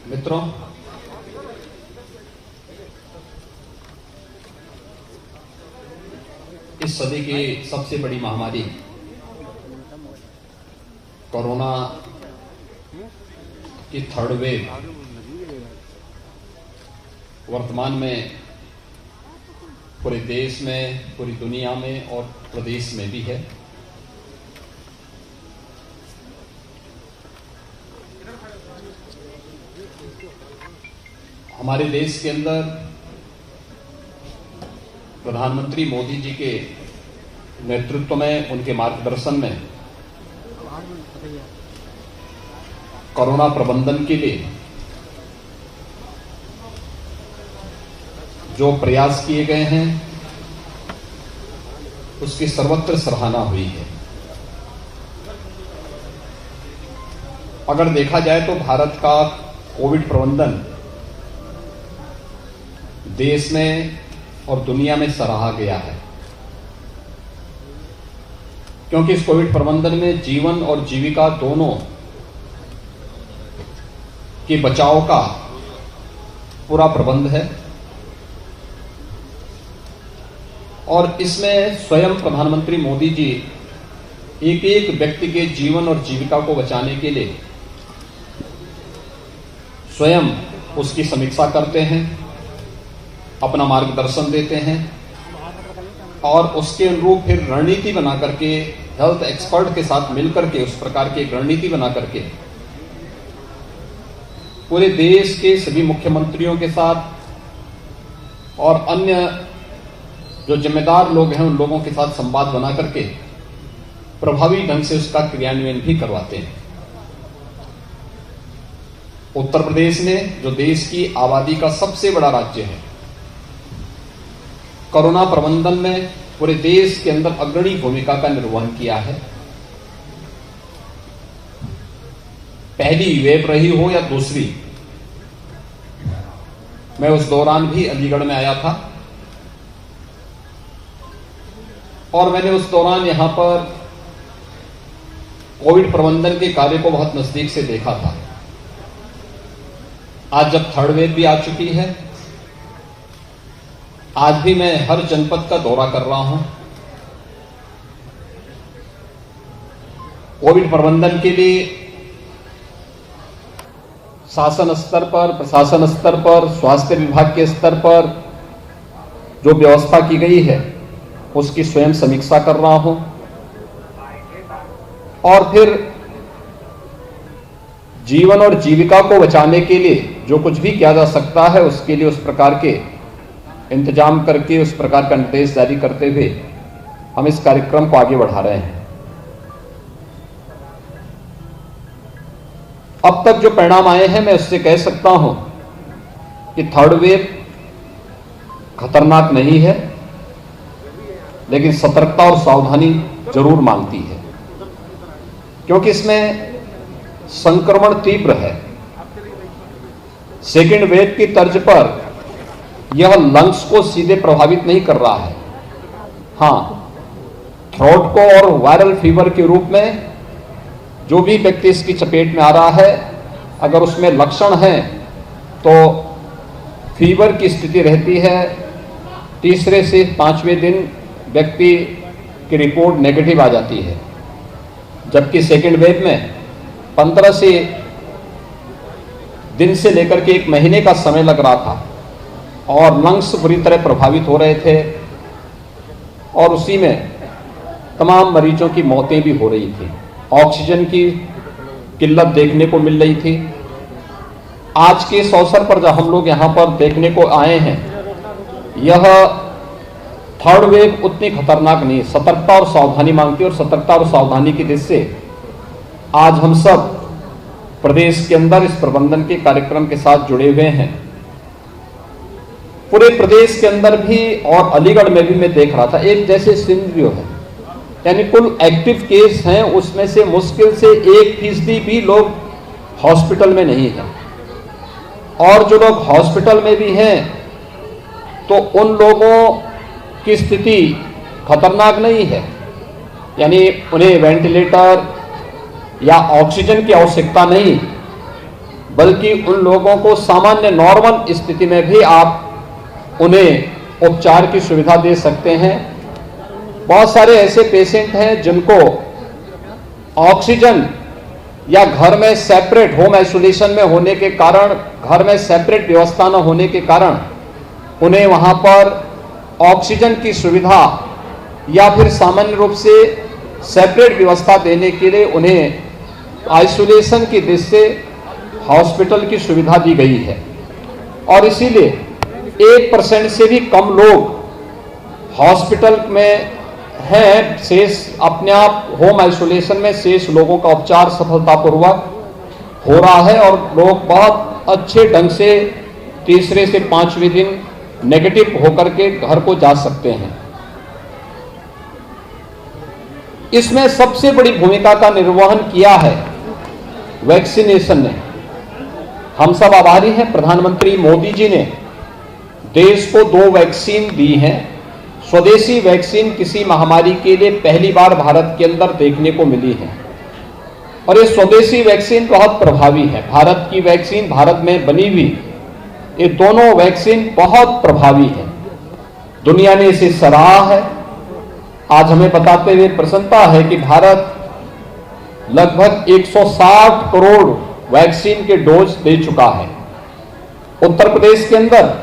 मित्रों, इस सदी की सबसे बड़ी महामारी कोरोना की थर्ड वेव वर्तमान में पूरे देश में, पूरी दुनिया में और प्रदेश में भी है। हमारे देश के अंदर प्रधानमंत्री मोदी जी के नेतृत्व में, उनके मार्गदर्शन में कोरोना प्रबंधन के लिए जो प्रयास किए गए हैं उसकी सर्वत्र सराहना हुई है। अगर देखा जाए तो भारत का कोविड प्रबंधन देश में और दुनिया में सराहा गया है, क्योंकि इस कोविड प्रबंधन में जीवन और जीविका दोनों के बचाव का पूरा प्रबंध है और इसमें स्वयं प्रधानमंत्री मोदी जी एक एक व्यक्ति के जीवन और जीविका को बचाने के लिए स्वयं उसकी समीक्षा करते हैं, अपना मार्गदर्शन देते हैं और उसके अनुरूप फिर रणनीति बना करके हेल्थ एक्सपर्ट के साथ मिलकर के उस प्रकार की रणनीति बना करके पूरे देश के सभी मुख्यमंत्रियों के साथ और अन्य जो जिम्मेदार लोग हैं उन लोगों के साथ संवाद बना करके प्रभावी ढंग से उसका क्रियान्वयन भी करवाते हैं। उत्तर प्रदेश ने, जो देश की आबादी का सबसे बड़ा राज्य है, कोरोना प्रबंधन में पूरे देश के अंदर अग्रणी भूमिका का निर्वहन किया है। पहली वेव रही हो या दूसरी, मैं उस दौरान भी अलीगढ़ में आया था और मैंने उस दौरान यहां पर कोविड प्रबंधन के कार्य को बहुत नजदीक से देखा था। आज जब थर्ड वेव भी आ चुकी है, आज भी मैं हर जनपद का दौरा कर रहा हूं। कोविड प्रबंधन के लिए शासन स्तर पर, प्रशासन स्तर पर, स्वास्थ्य विभाग के स्तर पर जो व्यवस्था की गई है उसकी स्वयं समीक्षा कर रहा हूं और फिर जीवन और जीविका को बचाने के लिए जो कुछ भी किया जा सकता है उसके लिए उस प्रकार के इंतजाम करके, उस प्रकार का निर्देश जारी करते हुए हम इस कार्यक्रम को आगे बढ़ा रहे हैं। अब तक जो परिणाम आए हैं, मैं उससे कह सकता हूं कि थर्ड वेव खतरनाक नहीं है, लेकिन सतर्कता और सावधानी जरूर मांगती है, क्योंकि इसमें संक्रमण तीव्र है। सेकेंड वेव की तर्ज पर यह लंग्स को सीधे प्रभावित नहीं कर रहा है। हां, थ्रोट को और वायरल फीवर के रूप में जो भी व्यक्ति इसकी चपेट में आ रहा है, अगर उसमें लक्षण हैं तो फीवर की स्थिति रहती है। तीसरे से 5वें दिन व्यक्ति की रिपोर्ट नेगेटिव आ जाती है, जबकि सेकेंड वेव में 15 से दिन से लेकर के 1 महीने का समय लग रहा था और लंग्स बुरी तरह प्रभावित हो रहे थे और उसी में तमाम मरीजों की मौतें भी हो रही थी। ऑक्सीजन की किल्लत देखने को मिल रही थी। आज के इस अवसर पर जब हम लोग यहाँ पर देखने को आए हैं, यह थर्ड वेव उतनी खतरनाक नहीं, सतर्कता और सावधानी मांगती है और सतर्कता और सावधानी की दृष्टि से आज हम सब प्रदेश के अंदर इस प्रबंधन के कार्यक्रम के साथ जुड़े हुए हैं। पूरे प्रदेश के अंदर भी और अलीगढ़ में भी मैं देख रहा था एक जैसे सिनेरियो है, यानी कुल एक्टिव केस हैं उसमें से मुश्किल से 1% भी लोग हॉस्पिटल में नहीं हैं और जो लोग हॉस्पिटल में भी हैं तो उन लोगों की स्थिति खतरनाक नहीं है, यानी उन्हें वेंटिलेटर या ऑक्सीजन की आवश्यकता नहीं। बल्कि उन लोगों को सामान्य नॉर्मल स्थिति में भी आप उन्हें उपचार की सुविधा दे सकते हैं। बहुत सारे ऐसे पेशेंट हैं जिनको ऑक्सीजन या घर में सेपरेट होम आइसोलेशन में होने के कारण, घर में सेपरेट व्यवस्था न होने के कारण उन्हें वहां पर ऑक्सीजन की सुविधा या फिर सामान्य रूप से सेपरेट व्यवस्था देने के लिए उन्हें आइसोलेशन की दृष्टि से हॉस्पिटल की सुविधा दी गई है। और इसीलिए 1% से भी कम लोग हॉस्पिटल में हैं, शेष अपने आप होम आइसोलेशन में शेष लोगों का उपचार सफलतापूर्वक हो रहा है और लोग बहुत अच्छे ढंग से तीसरे से 5वें दिन नेगेटिव होकर के घर को जा सकते हैं। इसमें सबसे बड़ी भूमिका का निर्वहन किया है वैक्सीनेशन ने। हम सब आभारी हैं, प्रधानमंत्री मोदी जी ने देश को 2 वैक्सीन दी हैं। स्वदेशी वैक्सीन किसी महामारी के लिए पहली बार भारत के अंदर देखने को मिली है और ये स्वदेशी वैक्सीन बहुत प्रभावी है। भारत की वैक्सीन, भारत में बनी हुई ये दोनों वैक्सीन बहुत प्रभावी है। दुनिया ने इसे सराहा है। आज हमें बताते हुए प्रसन्नता है कि भारत लगभग 160 करोड़ वैक्सीन के डोज दे चुका है। उत्तर प्रदेश के अंदर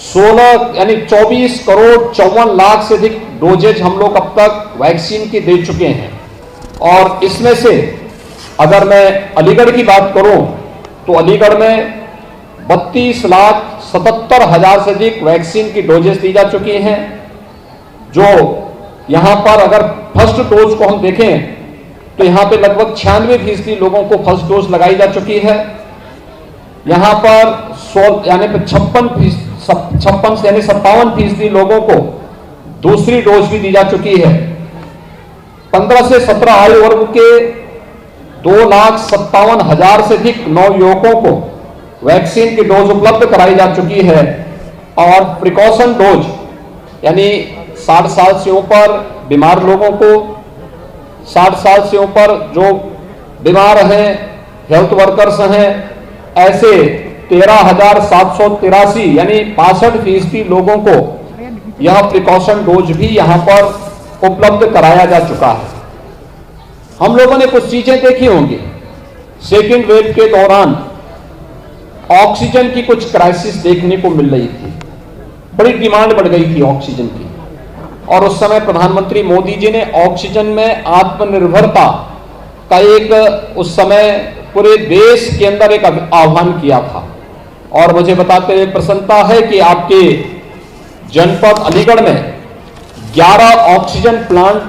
16 यानी 24 करोड़ 54 लाख से अधिक डोजेज हम लोग अब तक वैक्सीन की दे चुके हैं। और इसमें से अगर मैं अलीगढ़ की बात करूं तो अलीगढ़ में 32,77,000 से अधिक वैक्सीन की डोजेस दी जा चुकी हैं। जो यहां पर अगर फर्स्ट डोज को हम देखें तो यहां पे लगभग 96% लोगों को फर्स्ट डोज लगाई जा चुकी है। यहां पर 16 यानी 56 यानी 57% लोगों को दूसरी डोज भी दी जा चुकी है। 15 से 17 आयु वर्ग के 2,57,000 से अधिक नवयुवकों को वैक्सीन की डोज उपलब्ध कराई जा चुकी है। और प्रिकॉशन डोज यानी 60 साल से ऊपर बीमार लोगों को, 60 साल से ऊपर जो बीमार हैं, हेल्थ वर्कर्स हैं, ऐसे 13,783 यानी 65% लोगों को यह प्रिकॉशन डोज भी यहां पर उपलब्ध कराया जा चुका है। हम लोगों ने कुछ चीजें देखी होंगी। सेकेंड वेव के दौरान ऑक्सीजन की कुछ क्राइसिस देखने को मिल रही थी, बड़ी डिमांड बढ़ गई थी ऑक्सीजन की। और उस समय प्रधानमंत्री मोदी जी ने ऑक्सीजन में आत्मनिर्भरता का एक उस समय पूरे देश के अंदर एक आह्वान किया था। और मुझे बताते हुए प्रसन्नता है कि आपके जनपद अलीगढ़ में 11 ऑक्सीजन प्लांट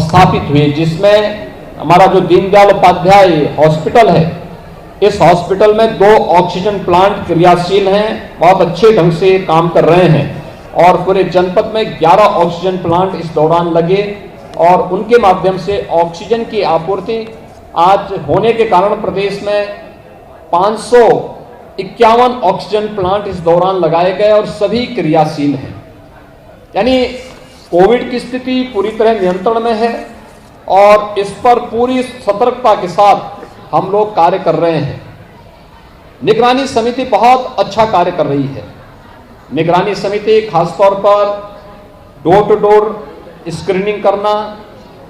स्थापित हुए, जिसमें हमारा जो दीनदयाल उपाध्याय हॉस्पिटल है, इस हॉस्पिटल में 2 ऑक्सीजन प्लांट क्रियाशील हैं, बहुत अच्छे ढंग से काम कर रहे हैं। और पूरे जनपद में 11 ऑक्सीजन प्लांट इस दौरान लगे और उनके माध्यम से ऑक्सीजन की आपूर्ति आज होने के कारण प्रदेश में 551 ऑक्सीजन प्लांट इस दौरान लगाए गए और सभी क्रियाशील हैं। यानी कोविड की स्थिति पूरी तरह नियंत्रण में है और इस पर पूरी सतर्कता के साथ हम लोग कार्य कर रहे हैं। निगरानी समिति बहुत अच्छा कार्य कर रही है। निगरानी समिति खासतौर पर डोर टू डोर स्क्रीनिंग करना,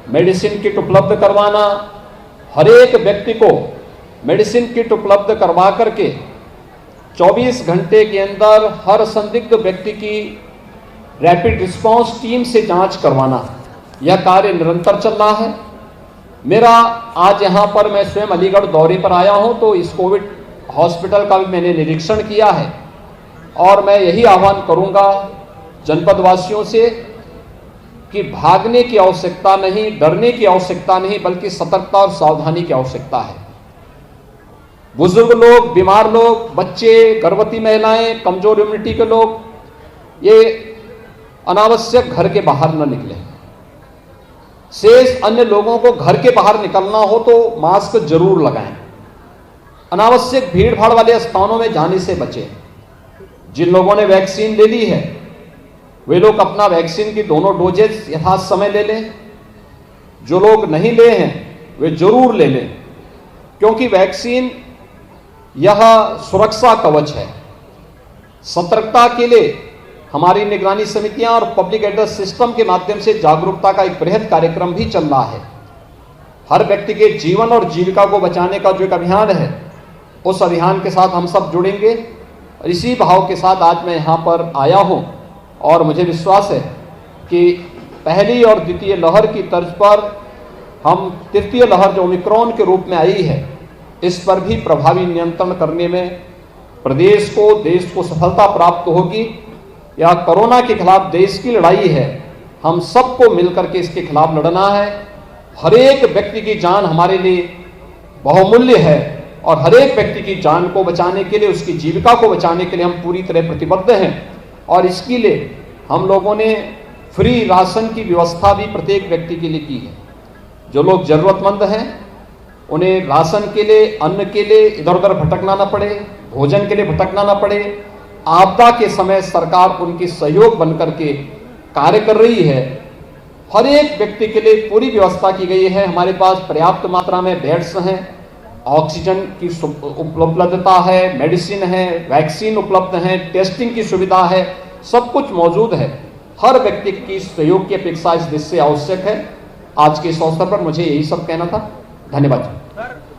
मेडिसिन किट उपलब्ध करवाना, हर एक व्यक्ति को मेडिसिन किट उपलब्ध करवा करके 24 घंटे के अंदर हर संदिग्ध व्यक्ति की रैपिड रिस्पांस टीम से जांच करवाना, यह कार्य निरंतर चल रहा है। मेरा आज यहाँ पर मैं स्वयं अलीगढ़ दौरे पर आया हूँ तो इस कोविड हॉस्पिटल का भी मैंने निरीक्षण किया है और मैं यही आह्वान करूँगा जनपद वासियों से कि भागने की आवश्यकता नहीं, डरने की आवश्यकता नहीं, बल्कि सतर्कता और सावधानी की आवश्यकता है। बुजुर्ग लोग, बीमार लोग, बच्चे, गर्भवती महिलाएं, कमजोर इम्यूनिटी के लोग, ये अनावश्यक घर के बाहर न निकलें। शेष अन्य लोगों को घर के बाहर निकलना हो तो मास्क जरूर लगाएं। अनावश्यक भीड़ भाड़ वाले स्थानों में जाने से बचें। जिन लोगों ने वैक्सीन ले ली है वे लोग अपना वैक्सीन की दोनों डोजेज यथार्थ समय ले लें। जो लोग नहीं ले हैं वे जरूर ले लें, क्योंकि वैक्सीन यह सुरक्षा कवच है। सतर्कता के लिए हमारी निगरानी समितियां और पब्लिक एड्रेस सिस्टम के माध्यम से जागरूकता का एक बृहद कार्यक्रम भी चल रहा है। हर व्यक्ति के जीवन और जीविका को बचाने का जो एक अभियान है, उस अभियान के साथ हम सब जुड़ेंगे। इसी भाव के साथ आज मैं यहाँ पर आया हूँ और मुझे विश्वास है कि पहली और द्वितीय लहर की तर्ज पर हम तृतीय लहर जो ओमिक्रॉन के रूप में आई है, इस पर भी प्रभावी नियंत्रण करने में प्रदेश को, देश को सफलता प्राप्त होगी। यह कोरोना के खिलाफ देश की लड़ाई है, हम सबको मिलकर के इसके खिलाफ लड़ना है। हर एक व्यक्ति की जान हमारे लिए बहुमूल्य है और हर एक व्यक्ति की जान को बचाने के लिए, उसकी जीविका को बचाने के लिए हम पूरी तरह प्रतिबद्ध हैं। और इसके लिए हम लोगों ने फ्री राशन की व्यवस्था भी प्रत्येक व्यक्ति के लिए की है। जो लोग जरूरतमंद हैं उन्हें राशन के लिए, अन्न के लिए इधर उधर भटकना ना पड़े, भोजन के लिए भटकना ना पड़े। आपदा के समय सरकार उनकी सहयोग बनकर के कार्य कर रही है। हर एक व्यक्ति के लिए पूरी व्यवस्था की गई है। हमारे पास पर्याप्त मात्रा में बेड्स हैं, ऑक्सीजन की उपलब्धता है, मेडिसिन है, वैक्सीन उपलब्ध है, टेस्टिंग की सुविधा है, सब कुछ मौजूद है। हर व्यक्ति की सहयोग की अपेक्षा इस देश से आवश्यक है। आज के इस अवसर पर मुझे यही सब कहना था। धन्यवाद।